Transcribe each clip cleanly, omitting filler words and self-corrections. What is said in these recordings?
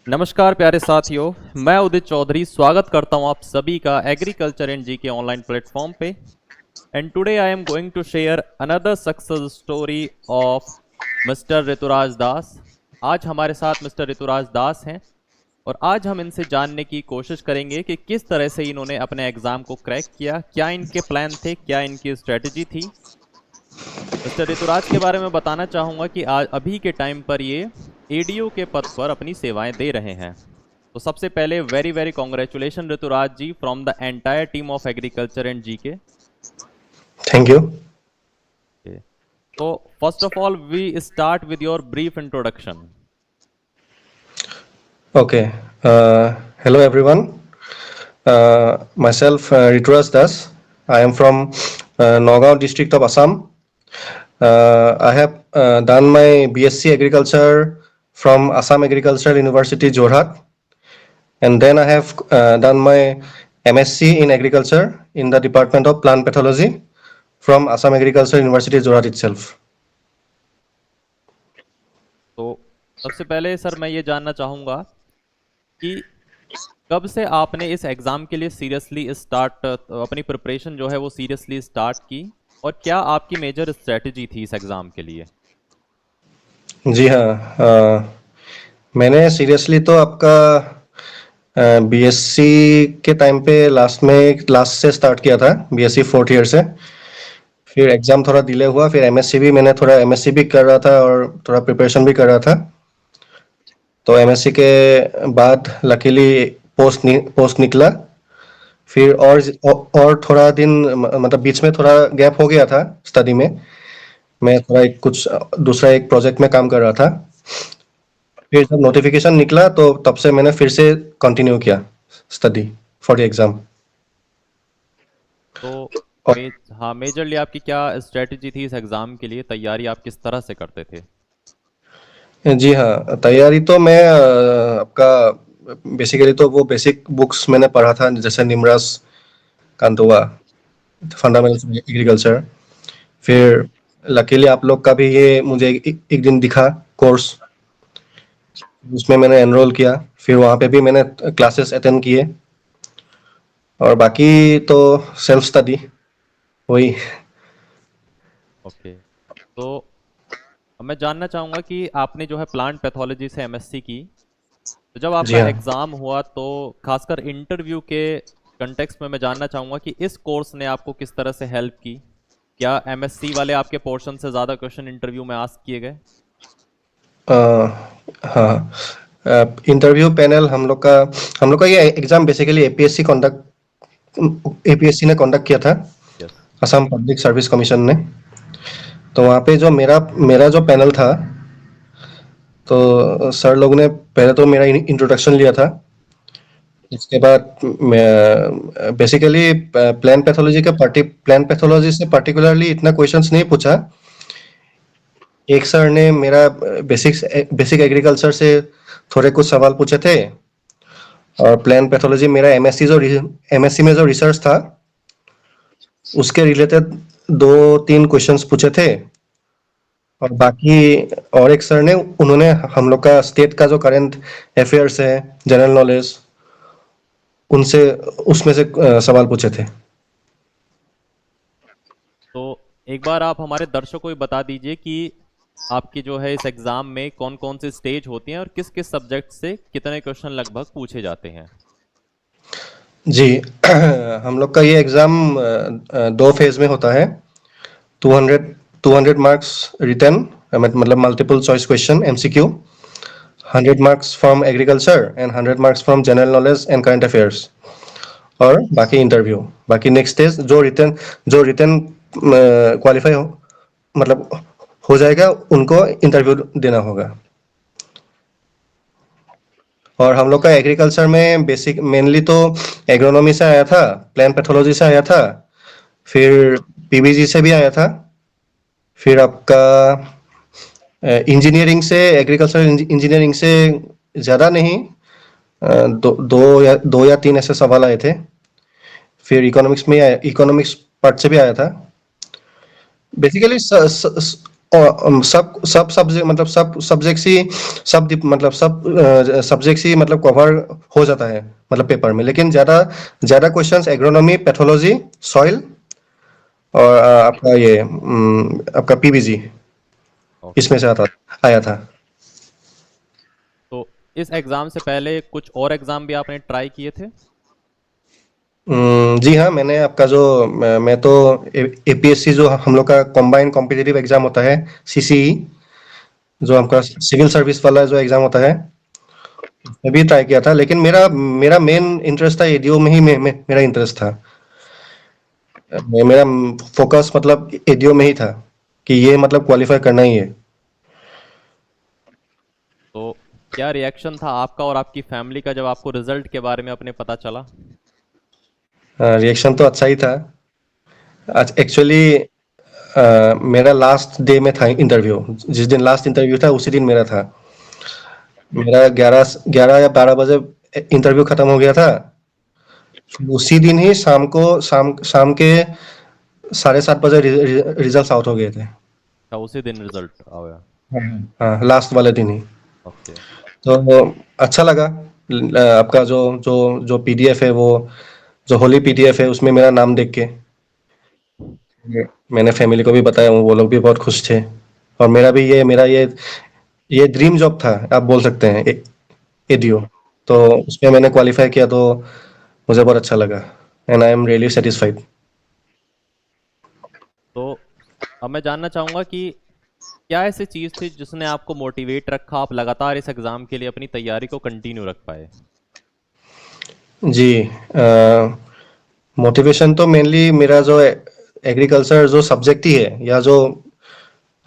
नमस्कार प्यारे साथियों, मैं उदित चौधरी स्वागत करता हूं आप सभी का agriculture and G K online platform पे। And today I am going to share another success story of mister Rituraj Das. आज हमारे साथ मिस्टर ऋतुराज दास हैं और आज हम इनसे जानने की कोशिश करेंगे कि किस तरह से इन्होंने अपने एग्ज़ाम को क्रैक किया, क्या इनके प्लान थे, क्या इनकी स्ट्रेटजी थी। मिस्टर ऋतुराज के बारे में बताना चाहूँगा कि आज अभी के टाइम पर ये एडीओ के पद पर अपनी सेवाएं दे रहे हैं। तो सबसे पहले very very congratulation Rituraj ji from the entire team of agriculture and GK. Thank you. तो first of all we start with your brief introduction. Okay. Hello everyone. Myself Rituraj Das. I am from Nagaon district of Assam. I have done my BSc Agriculture from Assam Agricultural University Jorhat, and then I have done my MSc in Agriculture in the Department of Plant Pathology from Assam Agricultural University Jorhat itself. तो सबसे पहले sir मैं ये जानना चाहूँगा कि कब से आपने इस एग्ज़ाम के लिए सीरियसली स्टार्ट अपनी प्रिपरेशन जो है वो सीरियसली स्टार्ट की, और क्या आपकी मेजर स्ट्रेटजी थी इस एग्ज़ाम के लिए। जी हाँ, मैंने सीरियसली तो आपका बीएससी के टाइम पे लास्ट से स्टार्ट किया था, बीएससी फोर्थ ईयर से। फिर एग्जाम थोड़ा डिले हुआ, फिर एमएससी भी मैंने थोड़ा एमएससी भी कर रहा था और थोड़ा प्रिपरेशन भी कर रहा था। तो एमएससी के बाद लकीली पोस्ट निकला। फिर और थोड़ा दिन मतलब बीच में थोड़ा गैप हो गया था स्टडी में। मैं थोड़ा दूसरा एक प्रोजेक्ट में काम कर रहा था। फिर जब नोटिफिकेशन निकला तो तब से मैंने फिर से कंटिन्यू किया स्टडी फॉर द एग्जाम। तो और हाँ, मेजरली आपकी क्या स्ट्रेटजी थी इस एग्ज़ाम के लिए, तैयारी आप किस तरह से करते थे। जी हाँ, तैयारी तो मैं आपका बेसिकली तो वो बेसिक बुक्स मैंने पढ़ा था, जैसे निमरास कांतोवा, फंडामेंटल्स ऑफ एग्रीकल्चर। फिर लकीली आप लोग का भी ये मुझे एक दिन दिखा कोर्स, उसमें मैंने एनरोल किया। फिर वहाँ पे भी मैंने क्लासेस अटेंड किए, और बाकी तो सेल्फ स्टडी वही। ओके, तो अब मैं जानना चाहूँगा कि आपने जो है प्लांट पैथोलॉजी से एमएससी की, तो जब जी आपका हाँ। एग्ज़ाम हुआ तो खासकर इंटरव्यू के कंटेक्स्ट में मैं जानना चाहूँगा कि इस कोर्स ने आपको किस तरह से हेल्प की। क्या एमएससी वाले आपके पोर्शन से ज़्यादा क्वेश्चन इंटरव्यू में आस्क किए गए। अ, हाँ, इंटरव्यू पैनल हम लोग का ये एग्जाम बेसिकली एपीएससी ने कंडक्ट किया था, yes. Assam public service commission ने। तो वहाँ पे जो मेरा मेरा जो पैनल था, तो सर लोग ने पहले तो मेरा इंट्रोडक्शन लिया था। इसके बाद बेसिकली प्लान पैथोलॉजी से पर्टिकुलरली इतना क्वेश्चंस नहीं पूछा। एक सर ने मेरा बेसिक एग्रीकल्चर से थोड़े कुछ सवाल पूछे थे, और प्लान पैथोलॉजी मेरा एमएससी में जो रिसर्च था उसके रिलेटेड 2-3 क्वेश्चंस पूछे थे। और बाकी और एक सर ने उन्होंने हम लोग का स्टेट का जो करंट अफेयर्स है, जनरल नॉलेज, उनसे उसमें से सवाल पूछे थे। तो एक बार आप हमारे दर्शकों को भी बता दीजिए कि आपकी जो है इस एग्ज़ाम में कौन कौन सी स्टेज होती हैं और किस किस सब्जेक्ट से कितने क्वेश्चन लगभग पूछे जाते हैं। जी, हम लोग का ये एग्जाम 2 फेज में होता है। 200 मार्क्स रिटर्न, मतलब multiple choice question MCQ, 100 marks from agriculture and 100 marks from general knowledge and current affairs, और बाकी इंटरव्यू। बाकी नेक्स्ट स्टेज जो रिटर्न क्वालिफाई हो, मतलब हो जाएगा, उनको इंटरव्यू देना होगा। और हम लोग का एग्रीकल्चर में बेसिक मेनली तो एग्रोनॉमी से आया था, प्लांट पैथोलॉजी से आया था, फिर पीबीजी से भी आया था। फिर आपका इंजीनियरिंग से, एग्रीकल्चर इंजीनियरिंग से ज़्यादा नहीं, दो या तीन ऐसे सवाल आए थे। फिर इकोनॉमिक्स पार्ट से भी आया था। बेसिकली सब सब सब्जेक्ट मतलब सब सब्जेक्ट्स ही मतलब सब सब्जेक्ट्स ही मतलब कवर हो जाता है मतलब पेपर में, लेकिन ज्यादा ज्यादा क्वेश्चंस एग्रोनॉमी, पैथोलॉजी, सॉइल और आपका ये आपका पीबीजी ओके। इसमें से आया था। तो इस एग्ज़ाम से पहले कुछ और एग्ज़ाम भी आपने ट्राई किए थे? जी हाँ, मैंने आपका जो मैं तो एपीएससी जो हम लोग का कंबाइंड कॉम्पिटिटिव एग्जाम होता है, सीसीई, जो आपका सिविल सर्विस वाला जो एग्जाम होता है, मैं भी ट्राई किया था, लेकिन मेरा मेरा मेन इंटरेस्ट था एडीओ में ही मेरा इंटरेस्ट था। मेरा फोकस मतलब एडीओ में ही था कि ये मतलब क्वालिफाई करना ही है। तो क्या रिएक्शन था आपका और आपकी फैमिली का जब आपको रिजल्ट के बारे में अपने पता चला? रिएक्शन तो अच्छा ही था। एक्चुअली मेरा लास्ट डे में था इंटरव्यू, जिस दिन लास्ट इंटरव्यू था उसी दिन मेरा था। मेरा 11 या 12 बजे इंटरव्यू खत्म हो गया था। उसी दिन ही शाम के 7:30 बजे रिजल्ट आउट हो गए थे। क्या उसी दिन रिजल्ट आया? हाँ, लास्ट वाले दिन ही। ओके। तो अच्छा लगा। आपका जो जो जो पीडीएफ है, वो जो होली पीडीएफ है, उसमें मेरा नाम देख के मैंने फैमिली को भी बताया, वो लोग भी बहुत खुश थे। और मेरा ये ड्रीम जॉब था, आप बोल सकते हैं, एडीओ। तो उसमें मैंने क्वालिफाई किया, तो मुझे बहुत अच्छा लगा, and I am really satisfied. तो अब मैं जानना चाहूँगा कि क्या ऐसी चीज़ थी जिसने आपको मोटिवेट रखा, आप लगातार इस एग्ज़ाम के लिए अपनी तैयारी को कंटिन्यू रख पाए? जी, मोटिवेशन तो मेनली मेरा जो एग्रीकल्चर जो सब्जेक्ट ही है, या जो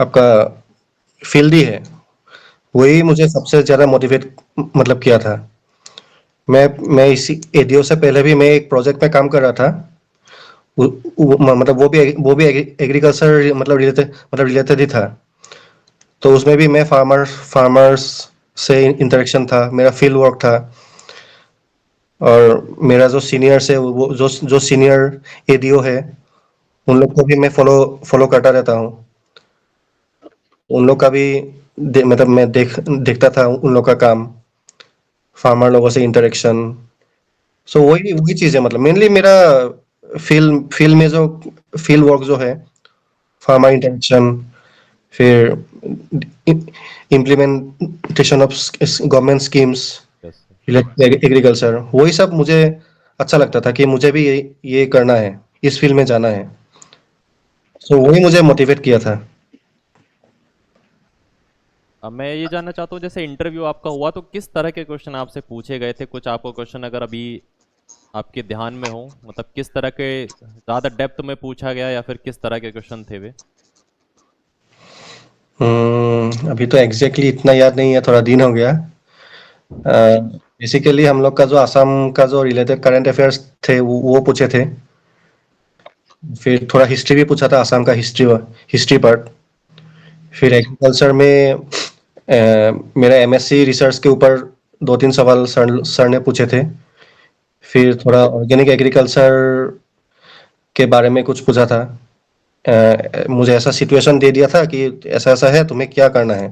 आपका फील्ड ही है, वही मुझे सबसे ज़्यादा मोटिवेट मतलब किया था। मैं इसी एडीओ से पहले भी मैं एक प्रोजेक्ट में काम कर रहा था। मतलब वो भी एग्रीकल्चर मतलब रिलेटेड ही था। तो उसमें भी मैं फार्मर्स से इंटरेक्शन था, मेरा फील्ड वर्क था। और मेरा जो सीनियर्स है, वो जो सीनियर एडीओ है, उन लोग को भी मैं फॉलो करता रहता हूँ। उन लोग का भी मतलब मैं देखता था उन लोग का काम, फार्मर लोगों से इंटरेक्शन। सो वही वही चीज़ है, मतलब मेनली मेरा फील्ड में जो फील्ड वर्क जो है, फार्मर इंटरेक्शन, फिर implementation of government schemes yes. Related agriculture, वही सब मुझे अच्छा लगता था कि मुझे भी ये करना है, इस फील्ड में जाना है। सो वही मुझे मोटिवेट किया था। अब मैं ये जानना चाहता हूँ, जैसे इंटरव्यू आपका हुआ तो किस तरह के क्वेश्चन आपसे पूछे गए थे? कुछ आपको क्वेश्चन अगर अभी आपके ध्यान में हो, मतलब किस तरह के, ज़्यादा डेप्थ में पूछा गया या फिर किस तरह के क्वेश्चन थे वे? अभी तो एग्जैक्टली इतना याद नहीं है, थोड़ा दिन हो गया। बेसिकली हम लोग का जो असम का जो रिलेटेड करंट अफेयर्स थे, वो पूछे थे। फिर थोड़ा हिस्ट्री भी पूछा था, असम का हिस्ट्री पार्ट। फिर एग्रीकल्चर में मेरा एमएससी रिसर्च के ऊपर 2-3 सवाल सर ने पूछे थे। फिर थोड़ा ऑर्गेनिक एग्रीकल्चर के बारे में कुछ पूछा था। मुझे ऐसा सिचुएशन दे दिया था कि ऐसा ऐसा है, तुम्हें क्या करना है,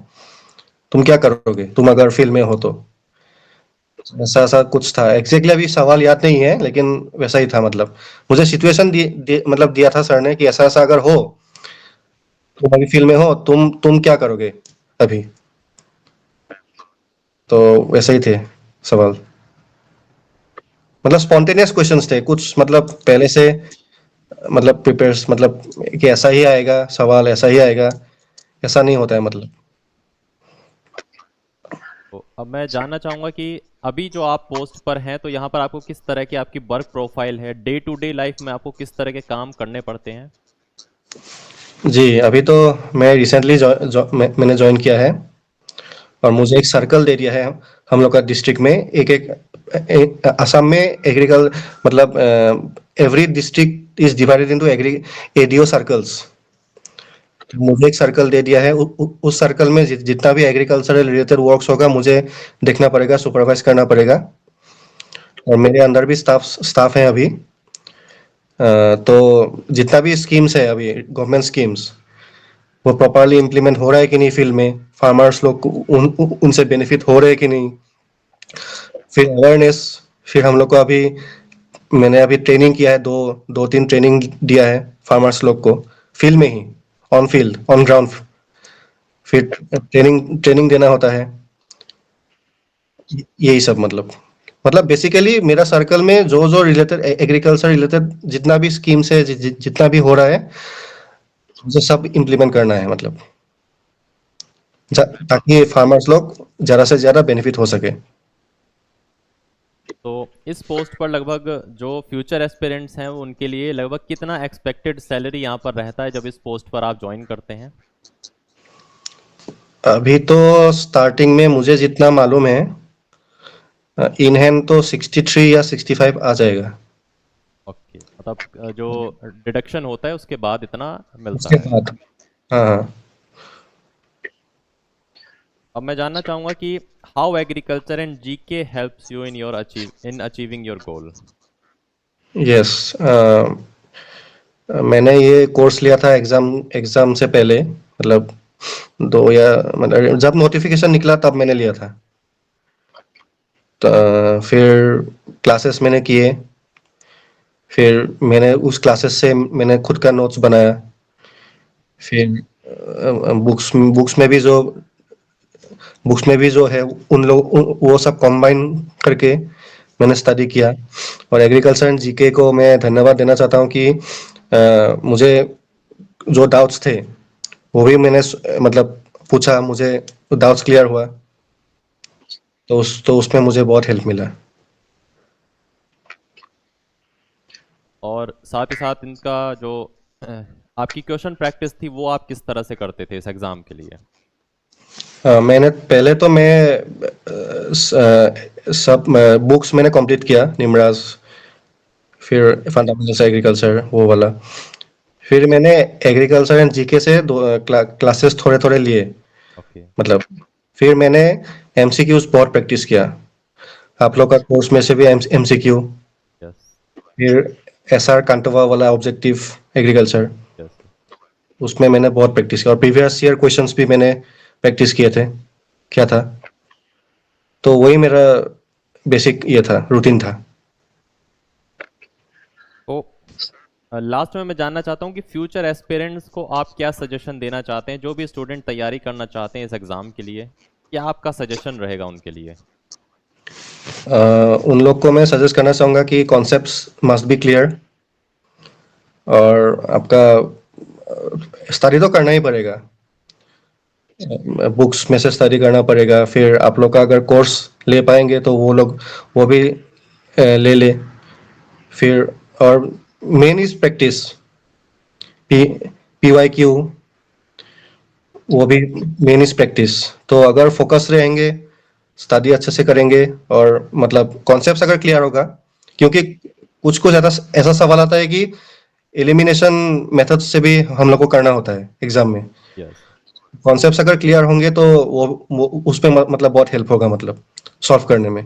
तुम क्या करोगे तुम अगर फील्ड में हो तो। ऐसा ऐसा कुछ था, एग्जैक्टली अभी सवाल याद नहीं है, लेकिन वैसा ही था। मतलब मुझे सिचुएशन मतलब दिया था सर ने कि ऐसा ऐसा अगर हो, तुम अभी फील्ड में हो, तुम क्या करोगे अभी। तो वैसे ही थे सवाल, मतलब स्पॉन्टेनियस क्वेश्चंस थे कुछ, मतलब पहले से मतलब प्रिपेयर, मतलब कि ऐसा ही आएगा सवाल, ऐसा ही आएगा, ऐसा नहीं होता है मतलब। तो अब मैं जानना चाहूँगा कि अभी जो आप पोस्ट पर हैं, तो यहाँ पर आपको किस तरह की आपकी वर्क प्रोफाइल है, डे टू डे लाइफ में आपको किस तरह के काम करने पड़ते हैं? जी, अभी तो मैं रिसेंटली मैंने ज्वाइन किया है, और मुझे एक सर्कल दे दिया है हम लोग का डिस्ट्रिक्ट में। असम में एग्रीकल मतलब every district is divided into agri ADO circles. मुझे एक सर्कल दे दिया है, उस सर्कल में जितना भी एग्रीकल्चरल रिलेटेड वर्क्स होगा, मुझे देखना पड़ेगा, सुपरवाइज करना पड़ेगा। और मेरे अंदर भी स्टाफ है अभी। तो जितना भी स्कीम्स है अभी, गवर्नमेंट स्कीम्स, वो प्रॉपरली इम्प्लीमेंट हो रहा है कि नहीं फील्ड में, फार्मर्स लोग उनसे बेनिफिट हो रहे हैं कि नहीं। फिर अवेयरनेस, फिर हम लोग को अभी मैंने अभी ट्रेनिंग किया है, दो तीन ट्रेनिंग दिया है फार्मर्स लोग को फील्ड में ही, ऑन फील्ड ऑन ग्राउंड। फिर ट्रेनिंग ट्रेनिंग देना होता है, यही सब मतलब बेसिकली मेरा सर्कल में जो जो रिलेटेड एग्रीकल्चर रिलेटेड जितना भी स्कीम्स है, जितना भी हो रहा है, मुझे सब इम्प्लीमेंट करना है ताकि फार्मर्स लोग ज्यादा से ज्यादा बेनिफिट हो सके। तो इस पोस्ट पर लगभग जो फ्यूचर एस्पिरेंट्स हैं उनके लिए लगभग कितना एक्सपेक्टेड सैलरी यहाँ पर रहता है जब इस पोस्ट पर आप ज्वाइन करते हैं? अभी तो स्टार्टिंग में मुझे जितना मालूम है, इन हैंड तो 63 या 65 आ जाएगा। ओके, मतलब जो डिडक्शन होता है उसके बाद इतना मिलता उसके है। बाद हाँ हाँ। अब मैं जानना चाहूँगा कि how agriculture and GK helps you in achieving your goal. Yes, मैंने ये कोर्स लिया था एग्जाम एग्जाम से पहले, मतलब दो या मतलब जब नोटिफिकेशन निकला तब मैंने लिया था। तो फिर क्लासेस मैंने किए, फिर मैंने उस क्लासेस से मैंने खुद का नोट्स बनाया। फिर बुक्स में भी जो है वो सब कंबाइन करके मैंने स्टडी किया। और एग्रीकल्चर एंड जीके को मैं धन्यवाद देना चाहता हूँ कि मुझे जो डाउट्स थे वो भी मैंने मतलब पूछा, मुझे डाउट्स क्लियर हुआ, तो उसमें मुझे बहुत हेल्प मिला। और साथ ही साथ इनका जो आपकी क्वेश्चन प्रैक्टिस थी वो आप किस तरह से करते थे इस एग्ज़ाम के लिए? मैंने पहले तो सब बुक्स मैंने कंप्लीट किया, निमराज, फिर फंडामेंटल्स एग्रीकल्चर वो वाला। फिर मैंने एग्रीकल्चर एंड जीके से क्लासेस थोड़े थोड़े लिए, ओके। मतलब फिर मैंने एमसीक्यूज बहुत प्रैक्टिस किया। आप लोग का कोर्स में से भी एमसीक्यू, यस। फिर एसआर कांटोवा वाला ऑब्जेक्टिव एग्रीकल्चर, यस। उसमें मैंने बहुत प्रैक्टिस किया और प्रीवियस ईयर क्वेश्चंस भी मैंने प्रैक्टिस किए थे, क्या था। तो वही मेरा बेसिक ये था, रूटीन था। तो लास्ट में मैं जानना चाहता हूँ कि फ्यूचर एस्पिरेंट्स को आप क्या सजेशन देना चाहते हैं, जो भी स्टूडेंट तैयारी करना चाहते हैं इस एग्ज़ाम के लिए, क्या आपका सजेशन रहेगा उनके लिए? उन लोग को मैं सजेस्ट करना चाहूँगा कि कॉन्सेप्ट्स मस्ट बी क्लियर, और आपका स्टडी तो करना ही पड़ेगा, बुक्स में से स्टडी करना पड़ेगा। फिर आप लोग का अगर कोर्स ले पाएंगे तो वो भी ले ले। फिर और मेन इज प्रैक्टिस, PYQ, वो भी मेन इज प्रैक्टिस। तो अगर फोकस रहेंगे, स्टडी अच्छे से करेंगे, और मतलब कॉन्सेप्ट्स अगर क्लियर होगा, क्योंकि कुछ कुछ ऐसा सवाल आता है कि एलिमिनेशन मेथड से भी हम लोग को करना होता है एग्जाम में। यस। कॉन्सेप्ट्स अगर क्लियर होंगे तो वो उसमें मतलब बहुत हेल्प होगा, मतलब सॉल्व करने में।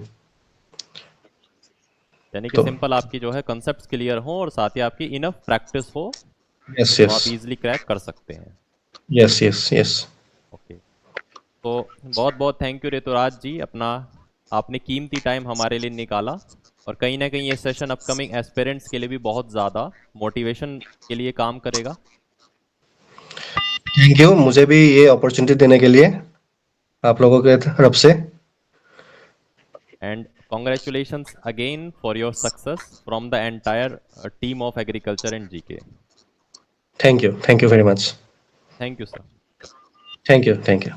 यानी कि तो सिंपल आपकी जो है कंसेप्ट क्लियर हो और साथ ही आपकी इनफ प्रैक्टिस हो यस तो यस आप इजीली क्रैक कर सकते हैं। Yes yes yes. ओके। तो बहुत बहुत थैंक यू ऋतुराज जी, अपना आपने कीमती टाइम हमारे लिए निकाला, और कहीं ना कहीं ये सेशन अपकमिंग एस्पिरेंट्स के लिए भी बहुत ज़्यादा मोटिवेशन के लिए काम करेगा। थैंक यू मुझे भी ये अपॉर्चुनिटी देने के लिए, आप लोगों के तरफ से। And congratulations again for your success from the entire team of agriculture and GK. Thank you very much. Thank you, sir. Thank you.